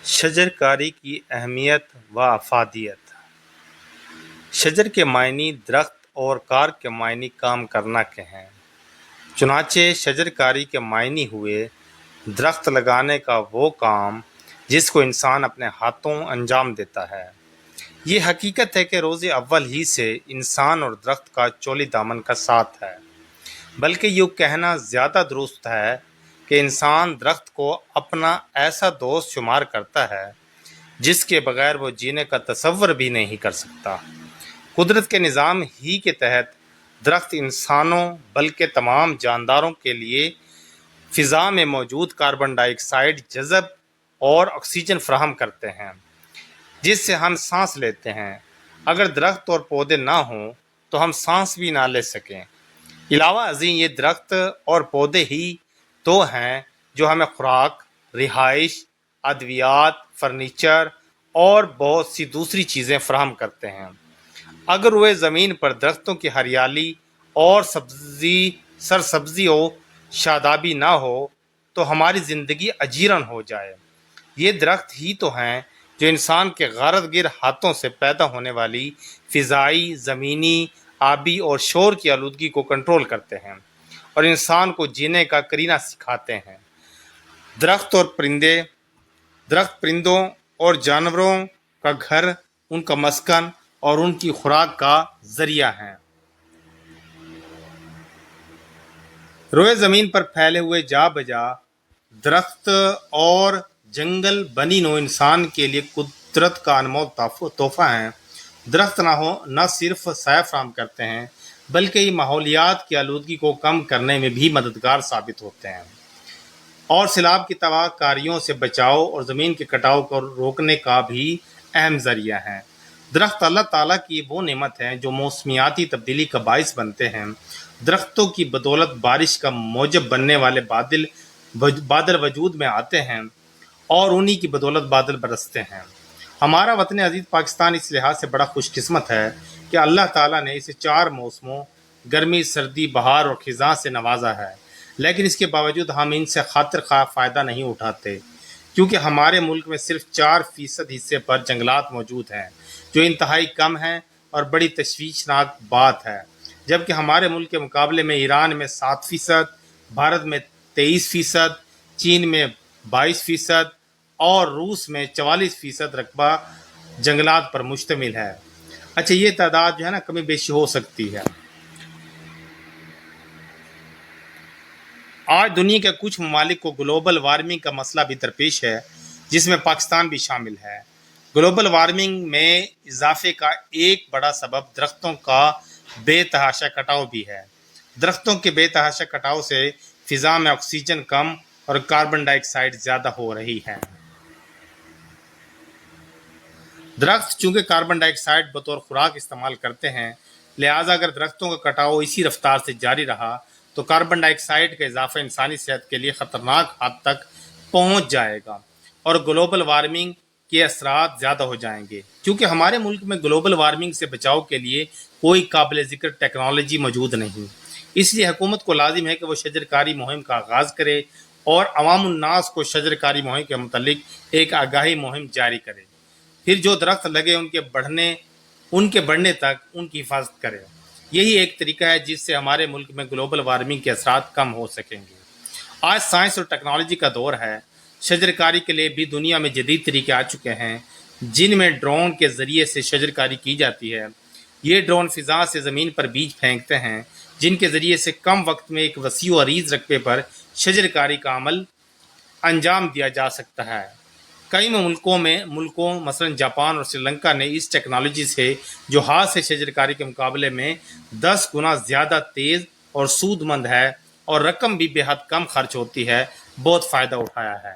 شجر کاری کی اہمیت و افادیت۔ شجر کے معنی درخت اور کار کے معنی کام کرنا کے ہیں۔ چنانچہ شجر کاری کے معنی ہوئے درخت لگانے کا وہ کام جس کو انسان اپنے ہاتھوں انجام دیتا ہے۔ یہ حقیقت ہے کہ روز اول ہی سے انسان اور درخت کا چولی دامن کا ساتھ ہے، بلکہ یہ کہنا زیادہ درست ہے کہ انسان درخت کو اپنا ایسا دوست شمار کرتا ہے جس کے بغیر وہ جینے کا تصور بھی نہیں کر سکتا۔ قدرت کے نظام ہی کے تحت درخت انسانوں بلکہ تمام جانداروں کے لیے فضا میں موجود کاربن ڈائی آکسائڈ جذب اور آکسیجن فراہم کرتے ہیں جس سے ہم سانس لیتے ہیں۔ اگر درخت اور پودے نہ ہوں تو ہم سانس بھی نہ لے سکیں۔ علاوہ ازیں یہ درخت اور پودے ہی تو ہیں جو ہمیں خوراک، رہائش، ادویات، فرنیچر اور بہت سی دوسری چیزیں فراہم کرتے ہیں۔ اگر روئے زمین پر درختوں کی ہریالی اور سرسبزی و شادابی نہ ہو تو ہماری زندگی اجیرن ہو جائے۔ یہ درخت ہی تو ہیں جو انسان کے غارت گر ہاتھوں سے پیدا ہونے والی فضائی، زمینی، آبی اور شور کی آلودگی کو کنٹرول کرتے ہیں اور انسان کو جینے کا قرینہ سکھاتے ہیں۔ درخت پرندوں اور جانوروں کا گھر، ان کا مسکن اور ان کی خوراک کا ذریعہ ہیں۔ روئے زمین پر پھیلے ہوئے جا بجا درخت اور جنگل بنی نوع انسان کے لیے قدرت کا انمول تحفہ ہیں۔ درخت نہ صرف سایہ فراہم کرتے ہیں بلکہ یہ ماحولیات کی آلودگی کو کم کرنے میں بھی مددگار ثابت ہوتے ہیں اور سیلاب کی تباہ کاریوں سے بچاؤ اور زمین کے کٹاؤ کو روکنے کا بھی اہم ذریعہ ہیں۔ درخت اللہ تعالیٰ کی وہ نعمت ہیں جو موسمیاتی تبدیلی کا باعث بنتے ہیں۔ درختوں کی بدولت بارش کا موجب بننے والے بادل وجود میں آتے ہیں اور انہی کی بدولت بادل برستے ہیں۔ ہمارا وطن عزیز پاکستان اس لحاظ سے بڑا خوش قسمت ہے کہ اللہ تعالیٰ نے اسے 4 موسموں گرمی، سردی، بہار اور خزاں سے نوازا ہے، لیکن اس کے باوجود ہم ان سے خاطر خواہ فائدہ نہیں اٹھاتے، کیونکہ ہمارے ملک میں صرف 4% حصے پر جنگلات موجود ہیں، جو انتہائی کم ہیں اور بڑی تشویشناک بات ہے، جبکہ ہمارے ملک کے مقابلے میں ایران میں 7%، بھارت میں 23%، چین میں 22% اور روس میں 44% رقبہ جنگلات پر مشتمل ہے۔ اچھا، یہ تعداد جو ہے نا کمی بیشی ہو سکتی ہے۔ آج دنیا کے کچھ ممالک کو گلوبل وارمنگ کا مسئلہ بھی درپیش ہے، جس میں پاکستان بھی شامل ہے۔ گلوبل وارمنگ میں اضافے کا ایک بڑا سبب درختوں کا بے تحاشا کٹاؤ بھی ہے۔ درختوں کے بے تحاشا کٹاؤ سے فضا میں آکسیجن کم اور کاربن ڈائی آکسائڈ زیادہ ہو رہی ہے۔ درخت چونکہ کاربن ڈائی آکسائڈ بطور خوراک استعمال کرتے ہیں، لہٰذا اگر درختوں کا کٹاؤ اسی رفتار سے جاری رہا تو کاربن ڈائی آکسائڈ کا اضافہ انسانی صحت کے لیے خطرناک حد تک پہنچ جائے گا اور گلوبل وارمنگ کے اثرات زیادہ ہو جائیں گے۔ کیونکہ ہمارے ملک میں گلوبل وارمنگ سے بچاؤ کے لیے کوئی قابل ذکر ٹیکنالوجی موجود نہیں، اس لیے حکومت کو لازم ہے کہ وہ شجر کاری مہم کا آغاز کرے اور عوام الناس کو شجر کاری مہم کے متعلق ایک آگاہی مہم جاری کرے، پھر جو درخت لگے ان کے بڑھنے تک ان کی حفاظت کرے۔ یہی ایک طریقہ ہے جس سے ہمارے ملک میں گلوبل وارمنگ کے اثرات کم ہو سکیں گے۔ آج سائنس اور ٹیکنالوجی کا دور ہے۔ شجر کاری کے لیے بھی دنیا میں جدید طریقے آ چکے ہیں، جن میں ڈرون کے ذریعے سے شجر کاری کی جاتی ہے۔ یہ ڈرون فضا سے زمین پر بیج پھینکتے ہیں، جن کے ذریعے سے کم وقت میں ایک وسیع و عریض رقبے پر شجر کاری کا عمل انجام دیا جا سکتا ہے۔ کئی ملکوں مثلا جاپان اور سری لنکا نے اس ٹیکنالوجی سے جو ہاتھ سے شجر کاری کے مقابلے میں 10 گنا زیادہ تیز اور سود مند ہے اور رقم بھی بے حد کم خرچ ہوتی ہے، بہت فائدہ اٹھایا ہے۔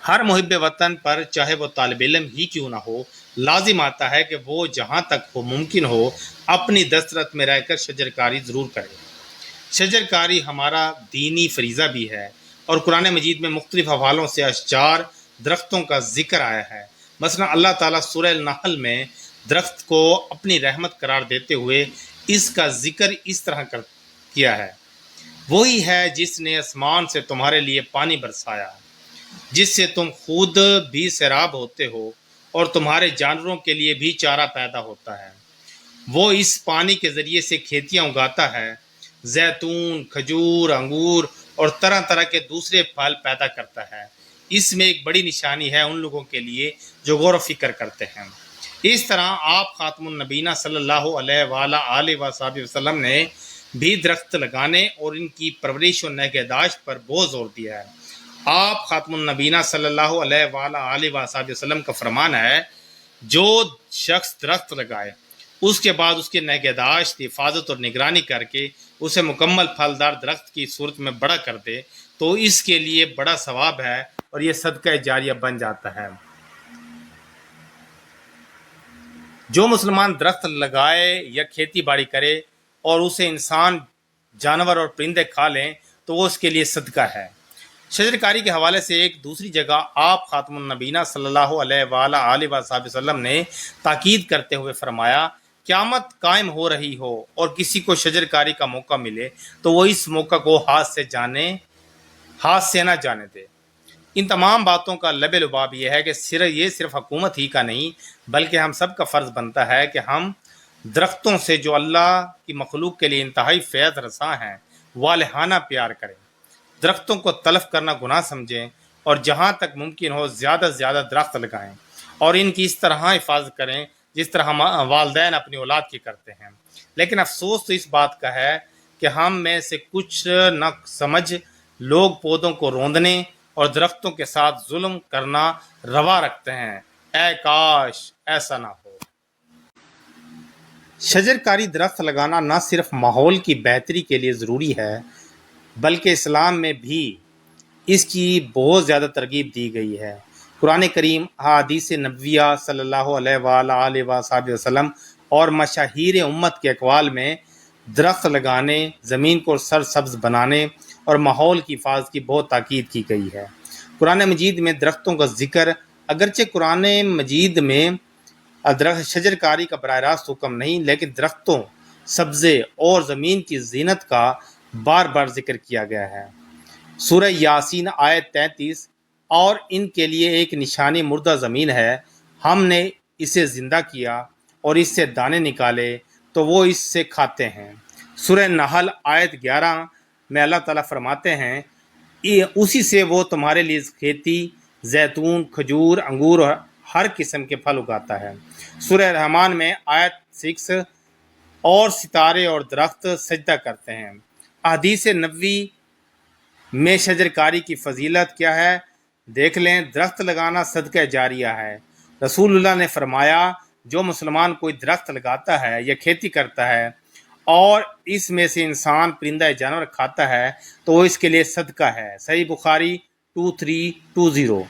ہر محب وطن پر چاہے وہ طالب علم ہی کیوں نہ ہو، لازم آتا ہے کہ وہ جہاں تک ممکن ہو اپنی دسترس میں رہ کر شجر کاری ضرور کرے۔ شجر کاری ہمارا دینی فریضہ بھی ہے اور قرآن مجید میں مختلف حوالوں سے اشجار، درختوں کا ذکر آیا ہے۔ مثلا اللہ تعالیٰ سورہ النحل میں درخت کو اپنی رحمت قرار دیتے ہوئے اس کا ذکر اس طرح کیا ہے: وہی ہے جس نے آسمان سے تمہارے لیے پانی برسایا جس سے تم خود بھی سیراب ہوتے ہو اور تمہارے جانوروں کے لیے بھی چارہ پیدا ہوتا ہے۔ وہ اس پانی کے ذریعے سے کھیتیاں اگاتا ہے، زیتون، کھجور، انگور اور طرح طرح کے دوسرے پھل پیدا کرتا ہے۔ اس میں ایک بڑی نشانی ہے ان لوگوں کے لیے جو غور و فکر کرتے ہیں۔ اس طرح آپ خاتم النبیین صلی اللہ علیہ وآلہ وصحبہ وسلم نے بھی درخت لگانے اور ان کی پرورش و نگہداشت پر بہت زور دیا ہے۔ آپ خاتم النبیین صلی اللہ علیہ وآلہ وصحبہ وسلم کا فرمان ہے، جو شخص درخت لگائے اس کے بعد اس کی نگہداشت، حفاظت اور نگرانی کر کے اسے مکمل پھلدار درخت کی صورت میں بڑا کر دے تو اس کے لیے بڑا ثواب ہے اور یہ صدقہ جاریہ بن جاتا ہے۔ جو مسلمان درخت لگائے یا کھیتی باڑی کرے اور اسے انسان، جانور اور پرندے کھا لیں تو وہ اس کے لیے صدقہ ہے۔ شجر کاری کے حوالے سے ایک دوسری جگہ آپ خاتم النبیین صلی اللہ علیہ وآلہ وسلم نے تاکید کرتے ہوئے فرمایا، قیامت قائم ہو رہی ہو اور کسی کو شجر کاری کا موقع ملے تو وہ اس موقع کو ہاتھ سے نہ جانے دے۔ ان تمام باتوں کا لب لباب یہ ہے کہ یہ صرف حکومت ہی کا نہیں بلکہ ہم سب کا فرض بنتا ہے کہ ہم درختوں سے جو اللہ کی مخلوق کے لیے انتہائی فیض رساں ہیں والہانہ پیار کریں، درختوں کو تلف کرنا گناہ سمجھیں اور جہاں تک ممکن ہو زیادہ سے زیادہ درخت لگائیں اور ان کی اس طرح حفاظت کریں جس طرح ہم والدین اپنی اولاد کی کرتے ہیں۔ لیکن افسوس تو اس بات کا ہے کہ ہم میں سے کچھ نہ سمجھ لوگ پودوں کو روندنے اور درختوں کے ساتھ ظلم کرنا روا رکھتے ہیں۔ اے کاش ایسا نہ ہو۔ شجر کاری درخت لگانا نہ صرف ماحول کی بہتری کے لیے ضروری ہے بلکہ اسلام میں بھی اس کی بہت زیادہ ترغیب دی گئی ہے۔ قرآن کریم، احادیث نبویہ صلی اللہ علیہ وآلہ وسلم اور مشاہیر امت کے اقوال میں درخت لگانے، زمین کو سرسبز بنانے اور ماحول کی حفاظت کی بہت تاکید کی گئی ہے۔ قرآن مجید میں درختوں کا ذکر، اگرچہ قرآن مجید میں شجر کاری کا براہ راست حکم نہیں، لیکن درختوں، سبزے اور زمین کی زینت کا بار بار ذکر کیا گیا ہے۔ سورہ یاسین آیت 33، اور ان کے لیے ایک نشانی مردہ زمین ہے، ہم نے اسے زندہ کیا اور اس سے دانے نکالے تو وہ اس سے کھاتے ہیں۔ سورہ نحل آیت 11 میں اللہ تعالیٰ فرماتے ہیں، اسی سے وہ تمہارے لیے کھیتی، زیتون، کھجور، انگور اور ہر قسم کے پھل اگاتا ہے۔ سورہ رحمان میں آیت 6، اور ستارے اور درخت سجدہ کرتے ہیں۔ احادیث نبوی میں شجر کاری کی فضیلت کیا ہے دیکھ لیں۔ درخت لگانا صدقہ جاریہ ہے۔ رسول اللہ نے فرمایا، جو مسلمان کوئی درخت لگاتا ہے یا کھیتی کرتا ہے اور اس میں سے انسان، پرندہ، جانور کھاتا ہے تو وہ اس کے لیے صدقہ ہے۔ صحیح بخاری 2320۔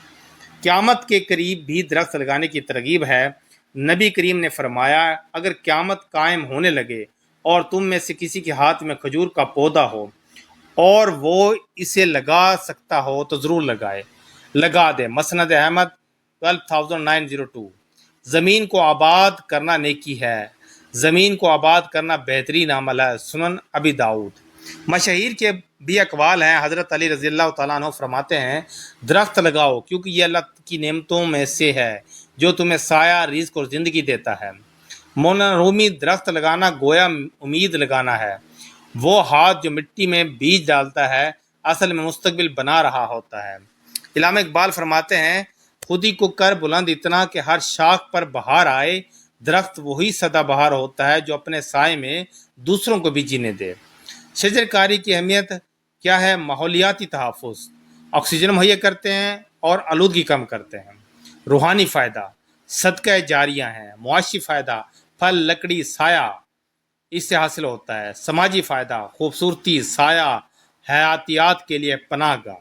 قیامت کے قریب بھی درخت لگانے کی ترغیب ہے۔ نبی کریم نے فرمایا، اگر قیامت قائم ہونے لگے اور تم میں سے کسی کے ہاتھ میں کھجور کا پودا ہو اور وہ اسے لگا سکتا ہو تو ضرور لگا دے۔ مسند احمد 12902۔ زمین کو آباد کرنا نیکی ہے، زمین کو آباد کرنا بہترین عمل ہے۔ سنن ابی داؤد۔ مشاہیر کے بھی اقوال ہیں۔ حضرت علی رضی اللہ تعالیٰ عنہ فرماتے ہیں، درخت لگاؤ کیونکہ یہ اللہ کی نعمتوں میں سے ہے جو تمہیں سایہ، رزق اور زندگی دیتا ہے۔ مولانا رومی، درخت لگانا گویا امید لگانا ہے۔ وہ ہاتھ جو مٹی میں بیج ڈالتا ہے اصل میں مستقبل بنا رہا ہوتا ہے۔ علامہ اقبال فرماتے ہیں، خودی کو کر بلند اتنا کہ ہر شاخ پر بہار آئے، درخت وہی سدا بہار ہوتا ہے جو اپنے سائے میں دوسروں کو بھی جینے دے۔ شجر کاری کی اہمیت کیا ہے؟ ماحولیاتی تحفظ، آکسیجن مہیا کرتے ہیں اور آلودگی کم کرتے ہیں۔ روحانی فائدہ، صدقہ جاریہ ہیں۔ معاشی فائدہ، پھل، لکڑی، سایہ اس سے حاصل ہوتا ہے۔ سماجی فائدہ، خوبصورتی، سایہ، حیاتیات کے لیے پناہ گاہ۔